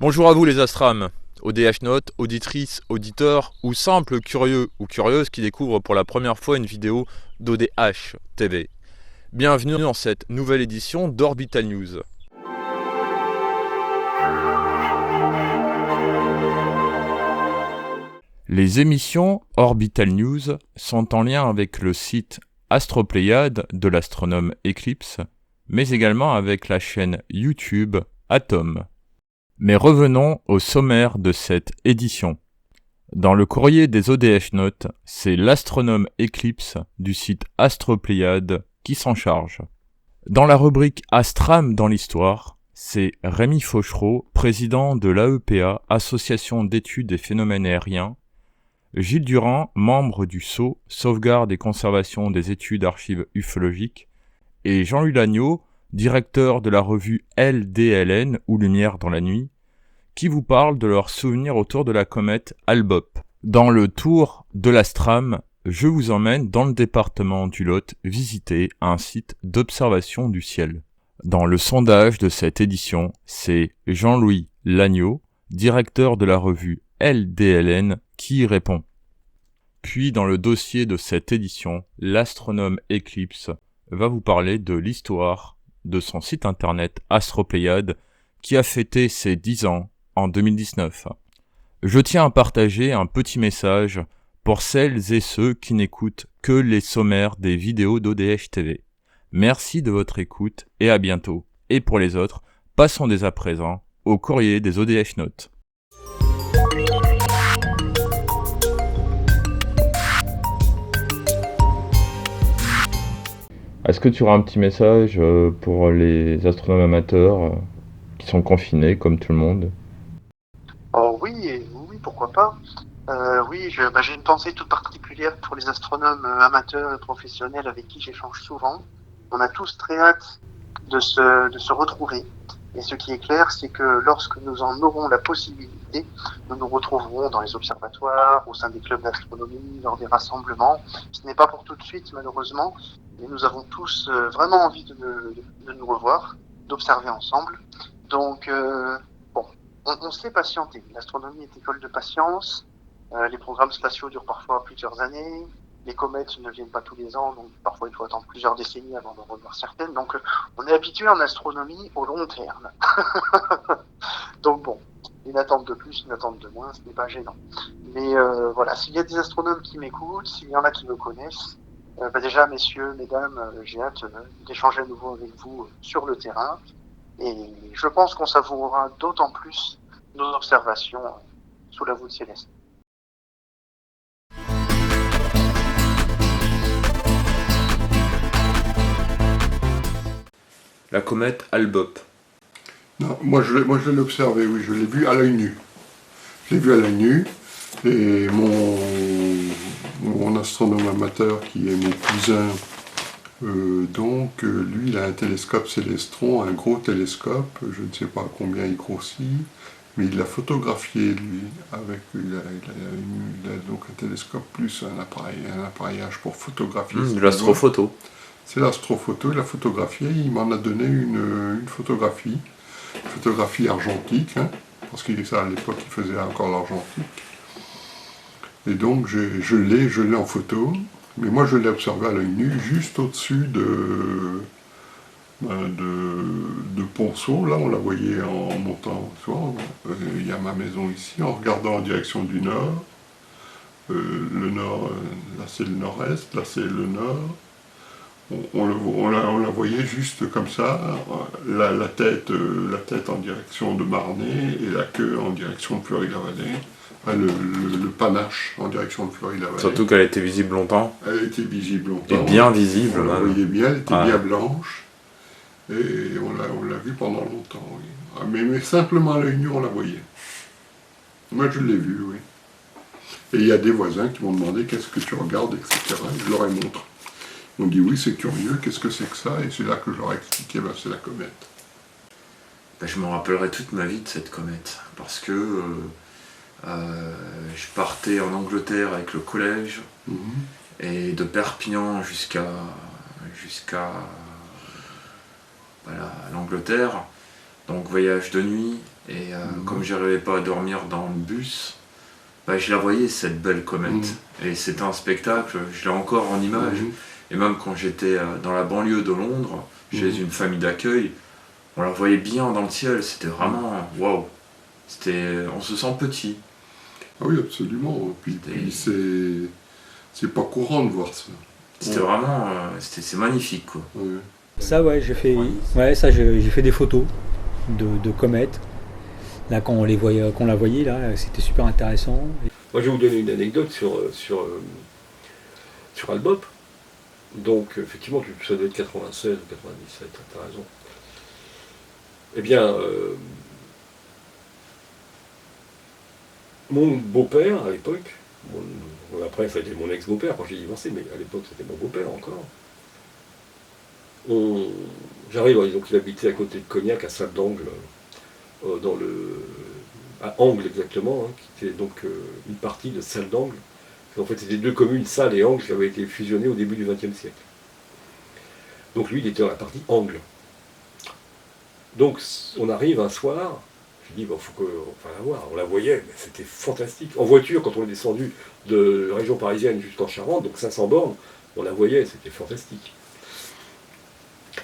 Bonjour à vous les Astrams, ODH Notes, auditrices, auditeurs ou simples curieux ou curieuses qui découvrent pour la première fois une vidéo d'ODH TV. Bienvenue dans cette nouvelle édition d'Orbital News. Les émissions Orbital News sont en lien avec le site Astropléiade de l'astronome Eclipse, mais également avec la chaîne YouTube Atom. Mais revenons au sommaire de cette édition. Dans le courrier des ODH Notes, c'est l'astronome Eclipse du site Astropléiade qui s'en charge. Dans la rubrique Astram dans l'histoire, c'est Rémi Fauchereau, président de l'AEPA, Association d'études des phénomènes aériens, Gilles Durand, membre du SCO, Sauvegarde et conservation des études archives ufologiques, et Jean-Louis Lagneau, directeur de la revue LDLN ou Lumière dans la nuit, qui vous parle de leurs souvenirs autour de la comète Hale-Bopp. Dans le tour de l'Astram, je vous emmène dans le département du Lot visiter un site d'observation du ciel. Dans le sondage de cette édition, c'est Jean-Louis Lagneau, directeur de la revue LDLN, qui y répond. Puis dans le dossier de cette édition, l'astronome Eclipse va vous parler de l'histoire de son site internet Astropléiade qui a fêté ses 10 ans en 2019. Je tiens à partager un petit message pour celles et ceux qui n'écoutent que les sommaires des vidéos d'ODH TV. Merci de votre écoute et à bientôt. Et pour les autres, passons dès à présent au courrier des ODH Notes. Est-ce que tu auras un petit message pour les astronomes amateurs qui sont confinés comme tout le monde? Oh oui, pourquoi pas. Oui, j'ai une pensée toute particulière pour les astronomes amateurs et professionnels avec qui j'échange souvent. On a tous très hâte de se retrouver. Et ce qui est clair, c'est que lorsque nous en aurons la possibilité, nous nous retrouverons dans les observatoires, au sein des clubs d'astronomie, lors des rassemblements. Ce n'est pas pour tout de suite, malheureusement, mais nous avons tous vraiment envie de nous revoir, d'observer ensemble. Donc, on sait patienter. L'astronomie est école de patience. Les programmes spatiaux durent parfois plusieurs années. Les comètes ne viennent pas tous les ans, donc parfois il faut attendre plusieurs décennies avant d'en revoir certaines. Donc on est habitué en astronomie au long terme. Donc bon, une attente de plus, une attente de moins, ce n'est pas gênant. Mais voilà, s'il y a des astronomes qui m'écoutent, s'il y en a qui me connaissent, déjà messieurs, mesdames, j'ai hâte d'échanger à nouveau avec vous sur le terrain. Et je pense qu'on savourera d'autant plus nos observations sous la voûte céleste. La comète Hale-Bopp. Non, moi je l'ai observé, oui, je l'ai vu à l'œil nu. Je l'ai vu à l'œil nu, et mon astronome amateur, qui est mon cousin, lui, il a un télescope Célestron, un gros télescope, je ne sais pas combien il grossit, mais il l'a photographié, lui, il a donc un télescope plus un appareillage pour photographier. De l'astrophoto. C'est l'astrophoto, il a photographié, il m'en a donné une photographie argentique, hein, parce qu'à l'époque il faisait encore l'argentique. Et donc je l'ai en photo, mais moi je l'ai observé à l'œil nu, juste au-dessus de Ponceau, là on la voyait en montant, il y a ma maison ici, en regardant en direction du nord, le nord, là c'est le nord-est, là c'est le nord. On la voyait juste comme ça, la tête en direction de Marnay et la queue en direction de Fleury-la-Vallée, le panache en direction de Fleury-la-Vallée. Surtout qu'elle était visible longtemps. Elle était visible longtemps. Et bien visible. On la voyait bien, elle était bien blanche. Et on l'a vue pendant longtemps, oui. Mais simplement à l'œil nu, on la voyait. Moi, je l'ai vue, oui. Et il y a des voisins qui m'ont demandé qu'est-ce que tu regardes, etc. Et je leur ai montré. Ils m'ont dit oui, c'est curieux, qu'est-ce que c'est que ça? Et c'est là que je leur ai expliqué, c'est la comète. Je me rappellerai toute ma vie de cette comète, parce que je partais en Angleterre avec le collège, et de Perpignan jusqu'à l'Angleterre, donc voyage de nuit, Et comme j'arrivais pas à dormir dans le bus, bah, je la voyais cette belle comète. Et c'était un spectacle, je l'ai encore en image. Et même quand j'étais dans la banlieue de Londres, chez une famille d'accueil, on la voyait bien dans le ciel, c'était vraiment waouh. On se sent petit. Ah oui, absolument. Puis c'est pas courant de voir ça. C'était vraiment, c'est magnifique quoi. Ouais. Ça ouais, j'ai fait des photos de comètes. Là quand qu'on la voyait là, c'était super intéressant. Moi je vais vous donner une anecdote sur Albop. Donc effectivement ça doit être 96 ou 97, t'as raison. Eh bien mon beau-père à l'époque, après ça a été mon ex-beau-père quand j'ai divorcé, mais à l'époque c'était mon beau-père encore. J'arrive, donc il habitait à côté de Cognac, à Salle d'Angle, à Angle exactement, qui était donc une partie de Salle d'Angle. En fait, c'était deux communes, Salle et Angle, qui avaient été fusionnées au début du XXe siècle. Donc lui, il était dans la partie Angle. Donc on arrive un soir, je dis, faut la voir. On la voyait, mais c'était fantastique. En voiture, quand on est descendu de région parisienne jusqu'en Charente, donc 500 bornes, on la voyait, c'était fantastique.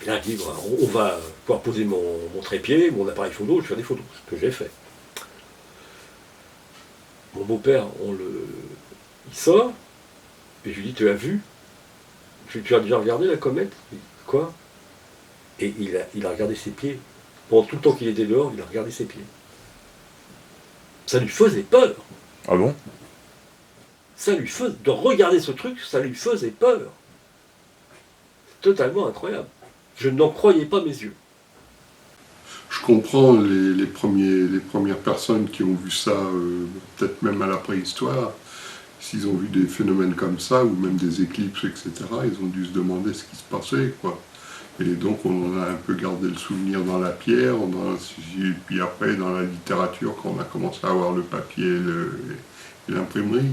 Et là, il dit, on va pouvoir poser mon trépied, mon appareil photo, je vais faire des photos, ce que j'ai fait. Mon beau-père, il sort, et je lui dis, tu as vu? Tu as déjà regardé la comète? Il dit, quoi? Et il a regardé ses pieds. Pendant tout le temps qu'il était dehors, il a regardé ses pieds. Ça lui faisait peur. Ah bon? De regarder ce truc, ça lui faisait peur. C'est totalement incroyable. Je n'en croyais pas mes yeux. Je comprends les premières personnes qui ont vu ça, peut-être même à la préhistoire, s'ils ont vu des phénomènes comme ça, ou même des éclipses, etc., ils ont dû se demander ce qui se passait, quoi. Et donc on en a un peu gardé le souvenir dans la pierre, et puis après dans la littérature, quand on a commencé à avoir le papier et l'imprimerie.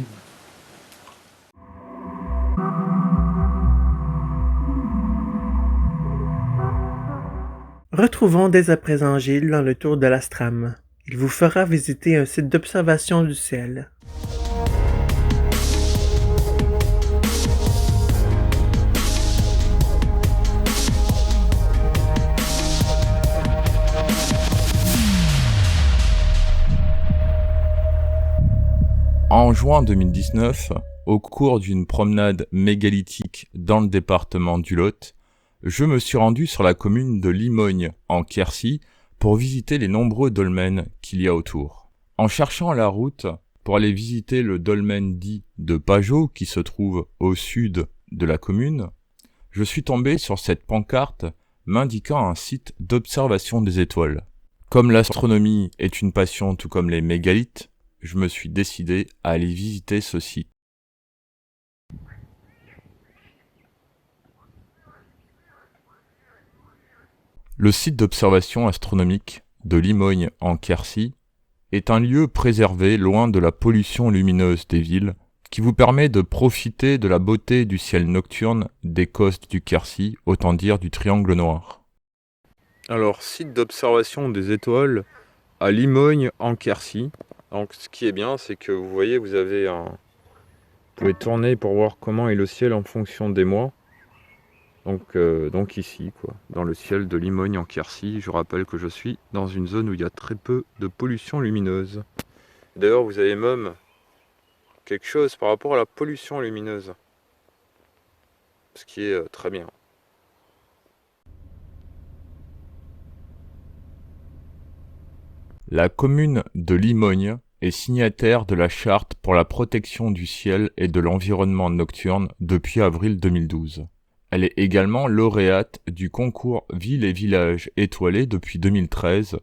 Retrouvons dès à présent Gilles dans le tour de l'Astram. Il vous fera visiter un site d'observation du ciel. En juin 2019, au cours d'une promenade mégalithique dans le département du Lot, je me suis rendu sur la commune de Limogne, en Quercy, pour visiter les nombreux dolmens qu'il y a autour. En cherchant la route pour aller visiter le dolmen dit de Pajot, qui se trouve au sud de la commune, je suis tombé sur cette pancarte m'indiquant un site d'observation des étoiles. Comme l'astronomie est une passion tout comme les mégalithes, je me suis décidé à aller visiter ce site. Le site d'observation astronomique de Limogne en Quercy est un lieu préservé loin de la pollution lumineuse des villes qui vous permet de profiter de la beauté du ciel nocturne des côtes du Quercy, autant dire du Triangle Noir. Alors, site d'observation des étoiles à Limogne en Quercy. Donc ce qui est bien, c'est que vous voyez, vous pouvez tourner pour voir comment est le ciel en fonction des mois. Donc ici, quoi, dans le ciel de Limogne en Quercy, je rappelle que je suis dans une zone où il y a très peu de pollution lumineuse. D'ailleurs, vous avez même quelque chose par rapport à la pollution lumineuse, ce qui est très bien. La commune de Limogne est signataire de la Charte pour la protection du ciel et de l'environnement nocturne depuis avril 2012. Elle est également lauréate du concours Villes et Villages étoilés depuis 2013,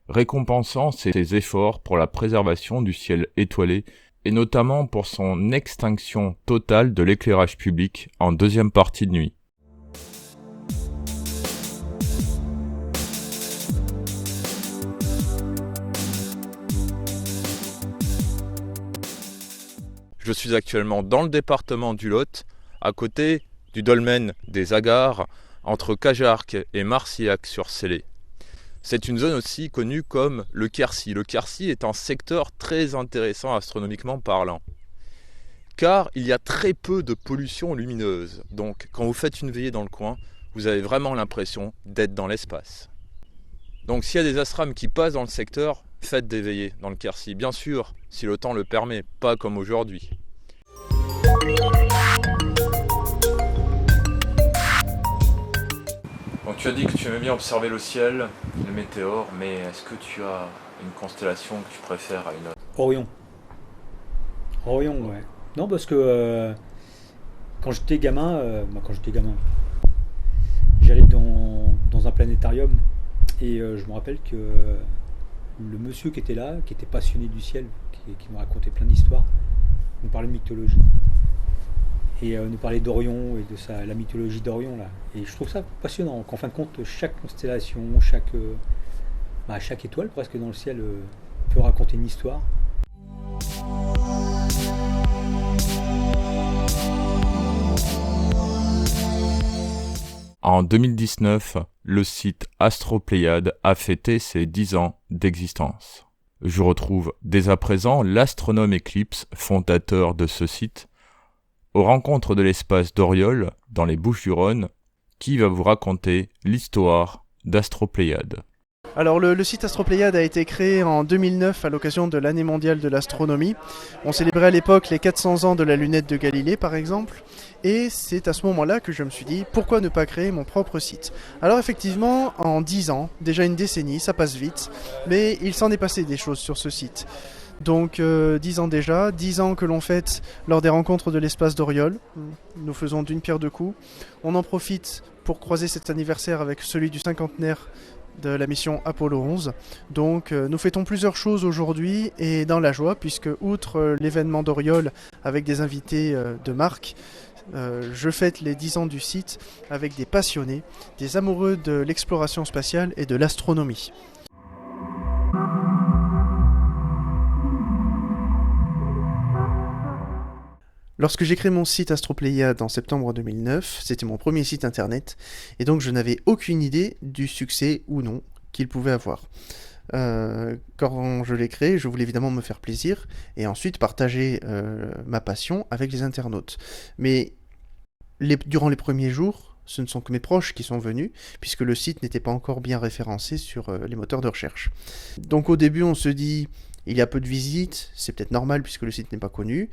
récompensant ses efforts pour la préservation du ciel étoilé et notamment pour son extinction totale de l'éclairage public en deuxième partie de nuit. Je suis actuellement dans le département du Lot, à côté du dolmen des Agares, entre Cajarc et Marcillac-sur-Célé. C'est une zone aussi connue comme le Quercy. Le Quercy est un secteur très intéressant astronomiquement parlant, car il y a très peu de pollution lumineuse. Donc quand vous faites une veillée dans le coin, vous avez vraiment l'impression d'être dans l'espace. Donc s'il y a des astrams qui passent dans le secteur, faites des veillées dans le Quercy. Bien sûr, si le temps le permet, pas comme aujourd'hui. Donc tu as dit que tu aimais bien observer le ciel, les météores, mais est-ce que tu as une constellation que tu préfères à une autre? Orion. Orion, ouais. Non, parce que quand j'étais gamin, j'allais dans un planétarium et je me rappelle que le monsieur qui était là, qui était passionné du ciel, qui me racontait plein d'histoires, nous parlait de mythologie. Et nous parlait d'Orion et de la mythologie d'Orion là. Et je trouve ça passionnant qu'en fin de compte, chaque constellation, chaque étoile presque dans le ciel peut raconter une histoire. En 2019, le site Astropléiade a fêté ses 10 ans d'existence. Je retrouve dès à présent l'astronome Eclipse, fondateur de ce site, aux rencontres de l'espace d'Oriol, dans les Bouches-du-Rhône, qui va vous raconter l'histoire d'Astropléiade. Alors le site Astropléiade a été créé en 2009 à l'occasion de l'année mondiale de l'astronomie. On célébrait à l'époque les 400 ans de la lunette de Galilée par exemple. Et c'est à ce moment-là que je me suis dit, pourquoi ne pas créer mon propre site? Alors effectivement, en 10 ans, déjà une décennie, ça passe vite, mais il s'en est passé des choses sur ce site. Donc 10 ans déjà, 10 ans que l'on fête lors des rencontres de l'espace d'Oriol. Nous faisons d'une pierre deux coups. On en profite pour croiser cet anniversaire avec celui du cinquantenaire de la mission Apollo 11. Donc nous fêtons plusieurs choses aujourd'hui et dans la joie, puisque outre l'événement d'Oriol avec des invités de marque, je fête les 10 ans du site avec des passionnés, des amoureux de l'exploration spatiale et de l'astronomie. Lorsque j'ai créé mon site Astropléiade en septembre 2009, c'était mon premier site internet, et donc je n'avais aucune idée du succès ou non qu'il pouvait avoir. Quand je l'ai créé, je voulais évidemment me faire plaisir, et ensuite partager ma passion avec les internautes. Mais durant les premiers jours, ce ne sont que mes proches qui sont venus, puisque le site n'était pas encore bien référencé sur les moteurs de recherche. Donc au début on se dit, il y a peu de visites, c'est peut-être normal puisque le site n'est pas connu,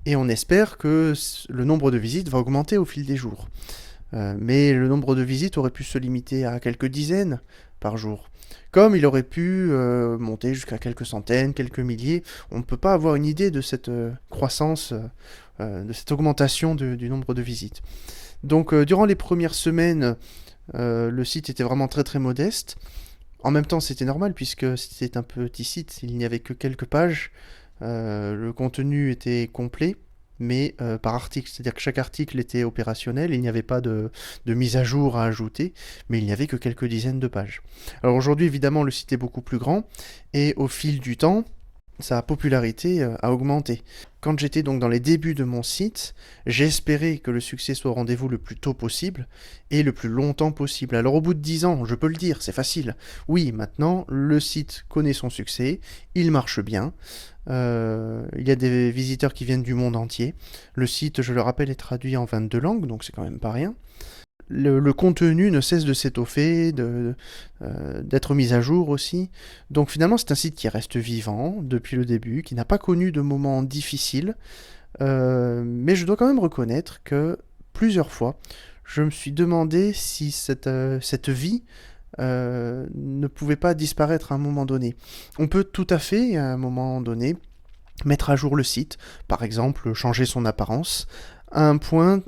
et on espère que le nombre de visites va augmenter au fil des jours. Mais le nombre de visites aurait pu se limiter à quelques dizaines par jour. Comme il aurait pu monter jusqu'à quelques centaines, quelques milliers. On ne peut pas avoir une idée de cette croissance, de cette augmentation du nombre de visites. Donc durant les premières semaines, le site était vraiment très très modeste. En même temps, c'était normal puisque c'était un petit site, il n'y avait que quelques pages. Le contenu était complet, mais par article, c'est-à-dire que chaque article était opérationnel, il n'y avait pas de mise à jour à ajouter, mais il n'y avait que quelques dizaines de pages. Alors aujourd'hui, évidemment, le site est beaucoup plus grand, et au fil du temps, sa popularité a augmenté. Quand j'étais donc dans les débuts de mon site, j'espérais que le succès soit au rendez-vous le plus tôt possible et le plus longtemps possible. Alors au bout de 10 ans, je peux le dire, c'est facile. Oui, maintenant, le site connaît son succès, il marche bien. Il y a des visiteurs qui viennent du monde entier. Le site, je le rappelle, est traduit en 22 langues, donc c'est quand même pas rien. Le contenu ne cesse de s'étoffer, d'être mis à jour aussi. Donc finalement, c'est un site qui reste vivant depuis le début, qui n'a pas connu de moments difficiles. Mais je dois quand même reconnaître que plusieurs fois, je me suis demandé si cette vie ne pouvait pas disparaître à un moment donné. On peut tout à fait, à un moment donné, mettre à jour le site, par exemple changer son apparence, à un point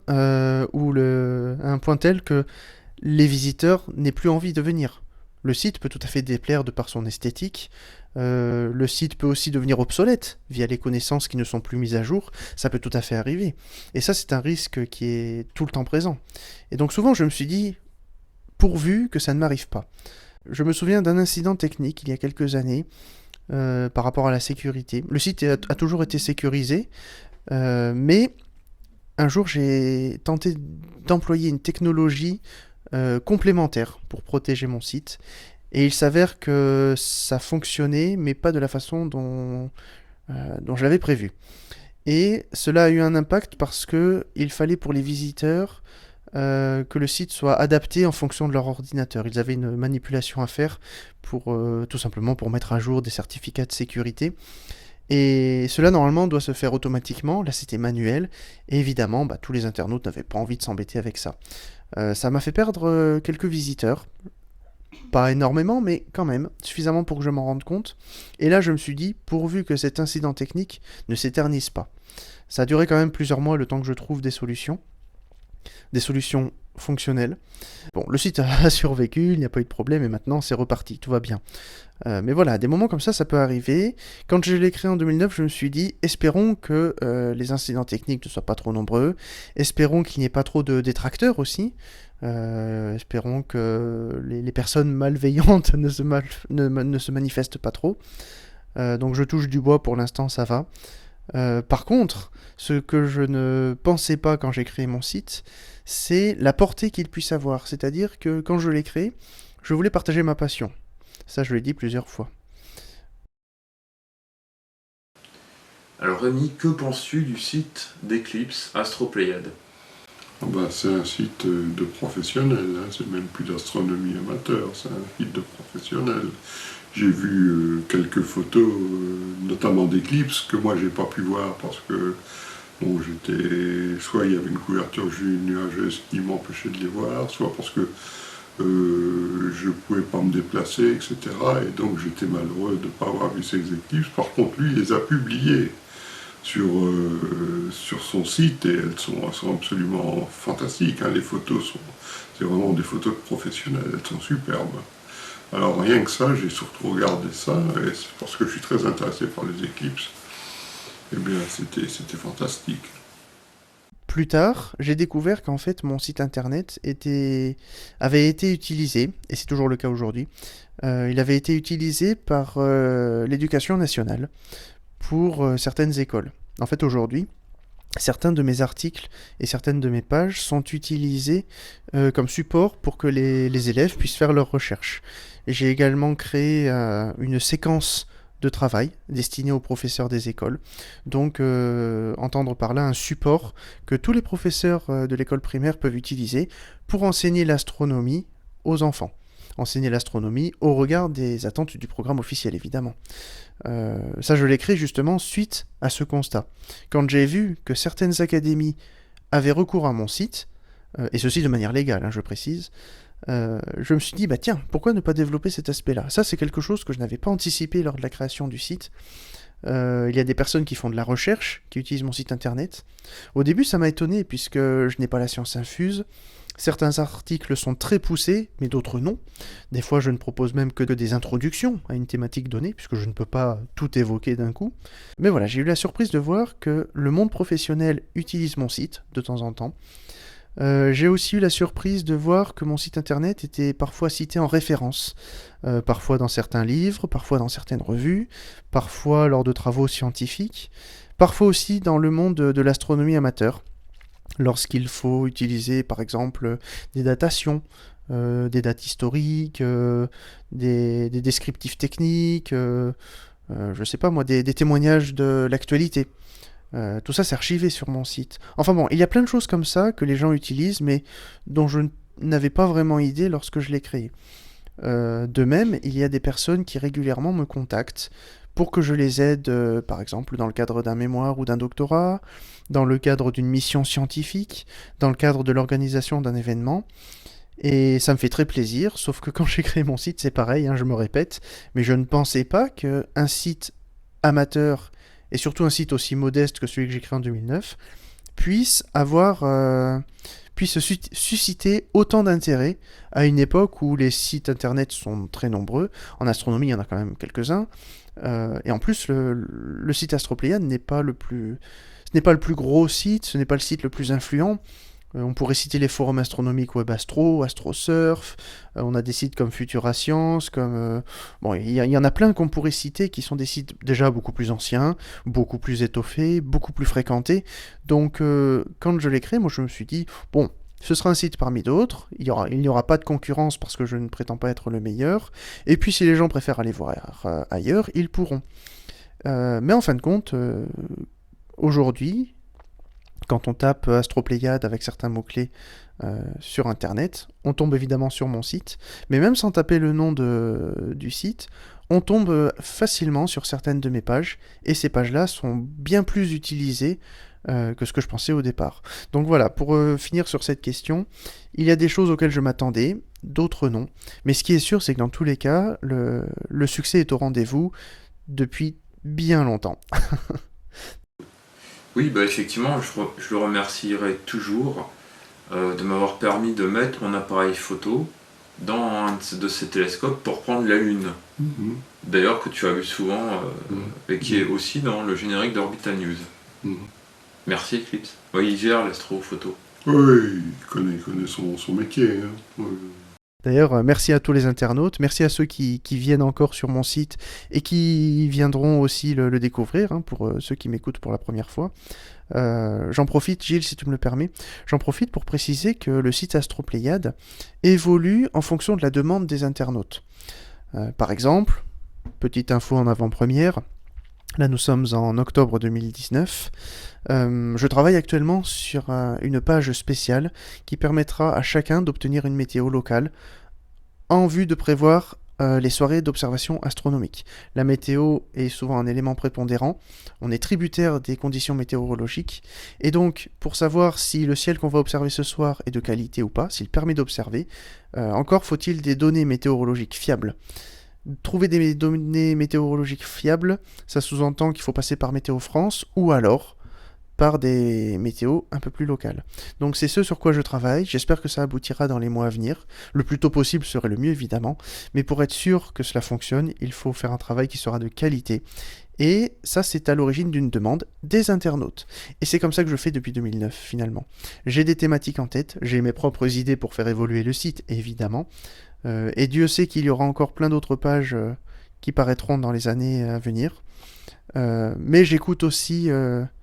tel que les visiteurs n'aient plus envie de venir. Le site peut tout à fait déplaire de par son esthétique. Le site peut aussi devenir obsolète via les connaissances qui ne sont plus mises à jour. Ça peut tout à fait arriver. Et ça, c'est un risque qui est tout le temps présent. Et donc souvent, je me suis dit, pourvu que ça ne m'arrive pas. Je me souviens d'un incident technique il y a quelques années par rapport à la sécurité. Le site a toujours été sécurisé, mais un jour, j'ai tenté d'employer une technologie complémentaire pour protéger mon site. Et il s'avère que ça fonctionnait, mais pas de la façon dont je l'avais prévu. Et cela a eu un impact parce que il fallait pour les visiteurs que le site soit adapté en fonction de leur ordinateur. Ils avaient une manipulation à faire pour tout simplement pour mettre à jour des certificats de sécurité. Et cela normalement doit se faire automatiquement. Là c'était manuel. Et évidemment, tous les internautes n'avaient pas envie de s'embêter avec ça. Ça m'a fait perdre quelques visiteurs. Pas énormément, mais quand même, suffisamment pour que je m'en rende compte. Et là, je me suis dit, pourvu que cet incident technique ne s'éternise pas. Ça a duré quand même plusieurs mois le temps que je trouve des solutions fonctionnelles. Bon, le site a survécu, il n'y a pas eu de problème, et maintenant c'est reparti, tout va bien. Mais voilà, des moments comme ça peut arriver. Quand je l'ai créé en 2009, je me suis dit, espérons que les incidents techniques ne soient pas trop nombreux, espérons qu'il n'y ait pas trop de détracteurs aussi, espérons que les personnes malveillantes ne se manifestent pas trop. Donc je touche du bois, pour l'instant ça va. Par contre, ce que je ne pensais pas quand j'ai créé mon site, c'est la portée qu'il puisse avoir. C'est-à-dire que quand je l'ai créé, je voulais partager ma passion. Ça, je l'ai dit plusieurs fois. Alors Rémi, que penses-tu du site d'Eclipse Astropléiade ? C'est un site de professionnels, hein. C'est même plus d'astronomie amateur, c'est un site de professionnels. J'ai vu quelques photos, notamment d'éclipses, que moi j'ai pas pu voir parce que soit il y avait une couverture nuageuse qui m'empêchait de les voir, soit parce que je pouvais pas me déplacer, etc. Et donc j'étais malheureux de ne pas avoir vu ces éclipses. Par contre, lui, il les a publiées sur son site et elles sont absolument fantastiques, hein. Les photos c'est vraiment des photos de professionnels, elles sont superbes. Alors rien que ça, j'ai surtout regardé ça, et c'est parce que je suis très intéressé par les éclipses. Eh bien, c'était fantastique. Plus tard, j'ai découvert qu'en fait mon site internet avait été utilisé, et c'est toujours le cas aujourd'hui, il avait été utilisé par l'éducation nationale pour certaines écoles. En fait aujourd'hui, certains de mes articles et certaines de mes pages sont utilisés comme support pour que les élèves puissent faire leurs recherches. Et j'ai également créé une séquence de travail destinée aux professeurs des écoles. Donc, entendre par là un support que tous les professeurs de l'école primaire peuvent utiliser pour enseigner l'astronomie aux enfants. Enseigner l'astronomie au regard des attentes du programme officiel, évidemment. Ça, je l'ai créé justement suite à ce constat. Quand j'ai vu que certaines académies avaient recours à mon site, et ceci de manière légale, hein, je précise, je me suis dit, tiens, pourquoi ne pas développer cet aspect-là ? Ça, c'est quelque chose que je n'avais pas anticipé lors de la création du site. Il y a des personnes qui font de la recherche, qui utilisent mon site internet. Au début, ça m'a étonné, puisque je n'ai pas la science infuse. Certains articles sont très poussés, mais d'autres non. Des fois, je ne propose même que des introductions à une thématique donnée, puisque je ne peux pas tout évoquer d'un coup. Mais voilà, j'ai eu la surprise de voir que le monde professionnel utilise mon site, de temps en temps. J'ai aussi eu la surprise de voir que mon site internet était parfois cité en référence, parfois dans certains livres, parfois dans certaines revues, parfois lors de travaux scientifiques, parfois aussi dans le monde de l'astronomie amateur, lorsqu'il faut utiliser par exemple des datations, des dates historiques, des descriptifs techniques, je sais pas moi, des témoignages de l'actualité. Tout ça c'est archivé sur mon site. Enfin bon, il y a plein de choses comme ça que les gens utilisent, mais dont je n'avais pas vraiment idée lorsque je l'ai créé. De même, il y a des personnes qui régulièrement me contactent pour que je les aide, par exemple, dans le cadre d'un mémoire ou d'un doctorat, dans le cadre d'une mission scientifique, dans le cadre de l'organisation d'un événement. Et ça me fait très plaisir, sauf que quand j'ai créé mon site, c'est pareil, hein, je me répète, mais je ne pensais pas qu'un site amateur, et surtout un site aussi modeste que celui que j'ai créé en 2009, puisse susciter autant d'intérêt à une époque où les sites internet sont très nombreux. En astronomie, il y en a quand même quelques-uns. Et en plus, le site Astropléiade ce n'est pas le plus gros site, ce n'est pas le site le plus influent. On pourrait citer les forums astronomiques WebAstro, AstroSurf, on a des sites comme Futura Science, il y en a plein qu'on pourrait citer qui sont des sites déjà beaucoup plus anciens, beaucoup plus étoffés, beaucoup plus fréquentés. Donc quand je l'ai créé, moi je me suis dit, bon, Ce sera un site parmi d'autres, il n'y aura pas de concurrence parce que je ne prétends pas être le meilleur, et puis si les gens préfèrent aller voir ailleurs, ils pourront. Mais en fin de compte, aujourd'hui, quand on tape Astropléiade avec certains mots-clés sur Internet, on tombe évidemment sur mon site, mais même sans taper le nom du site, on tombe facilement sur certaines de mes pages, et ces pages-là sont bien plus utilisées que ce que je pensais au départ. Donc voilà, pour finir sur cette question, il y a des choses auxquelles je m'attendais, d'autres non, mais ce qui est sûr, c'est que dans tous les cas, le succès est au rendez-vous depuis bien longtemps. Oui, bah effectivement, je le remercierai toujours de m'avoir permis de mettre mon appareil photo dans un de ces télescopes pour prendre la Lune. Mhm. D'ailleurs, que tu as vu souvent Mhm. et qui est aussi dans le générique d'Orbital News. Mhm. Merci Eclipse. Oui, il gère l'astrophoto. Oui, il connaît son métier. Hein. Oui. D'ailleurs, merci à tous les internautes, merci à ceux qui viennent encore sur mon site et qui viendront aussi le découvrir, hein, pour ceux qui m'écoutent pour la première fois. J'en profite, Gilles, si tu me le permets, j'en profite pour préciser que le site Astropléiade évolue en fonction de la demande des internautes. Par exemple, petite info en avant-première, là nous sommes en octobre 2019, je travaille actuellement sur une page spéciale qui permettra à chacun d'obtenir une météo locale en vue de prévoir les soirées d'observation astronomique. La météo est souvent un élément prépondérant, on est tributaire des conditions météorologiques, et donc pour savoir si le ciel qu'on va observer ce soir est de qualité ou pas, s'il permet d'observer, encore faut-il des données météorologiques fiables. Trouver des données météorologiques fiables, ça sous-entend qu'il faut passer par Météo France, ou alors par des météos un peu plus locales. Donc c'est ce sur quoi je travaille, j'espère que ça aboutira dans les mois à venir. Le plus tôt possible serait le mieux évidemment, mais pour être sûr que cela fonctionne, il faut faire un travail qui sera de qualité. Et ça, c'est à l'origine d'une demande des internautes. Et c'est comme ça que je fais depuis 2009 finalement. J'ai des thématiques en tête, j'ai mes propres idées pour faire évoluer le site, évidemment. Et Dieu sait qu'il y aura encore plein d'autres pages qui paraîtront dans les années à venir. Mais j'écoute aussi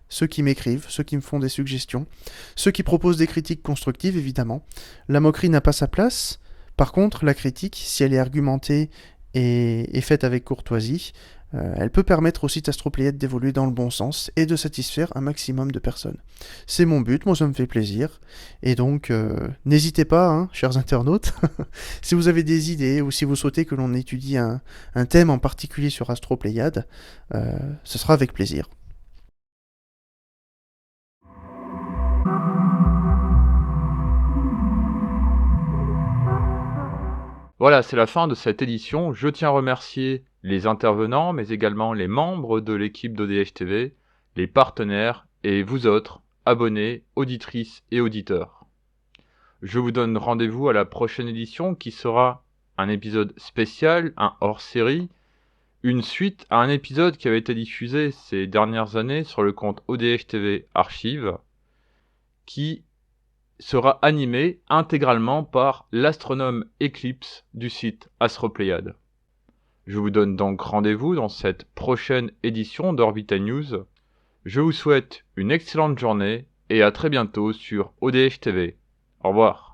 ceux qui m'écrivent, ceux qui me font des suggestions, ceux qui proposent des critiques constructives, évidemment. La moquerie n'a pas sa place. Par contre, la critique, si elle est argumentée et faite avec courtoisie, elle peut permettre au site Astropléiade d'évoluer dans le bon sens et de satisfaire un maximum de personnes. C'est mon but, moi ça me fait plaisir. Et donc, n'hésitez pas, hein, chers internautes, si vous avez des idées ou si vous souhaitez que l'on étudie un thème en particulier sur Astropléiade, ce sera avec plaisir. Voilà, c'est la fin de cette édition. Je tiens à remercier les intervenants, mais également les membres de l'équipe d'ODH TV, les partenaires et vous autres, abonnés, auditrices et auditeurs. Je vous donne rendez-vous à la prochaine édition qui sera un épisode spécial, un hors-série, une suite à un épisode qui avait été diffusé ces dernières années sur le compte ODH TV Archives, qui sera animé intégralement par l'astronome Eclipse du site Astropléiade. Je vous donne donc rendez-vous dans cette prochaine édition d'Orbital News. Je vous souhaite une excellente journée et à très bientôt sur ODH TV. Au revoir.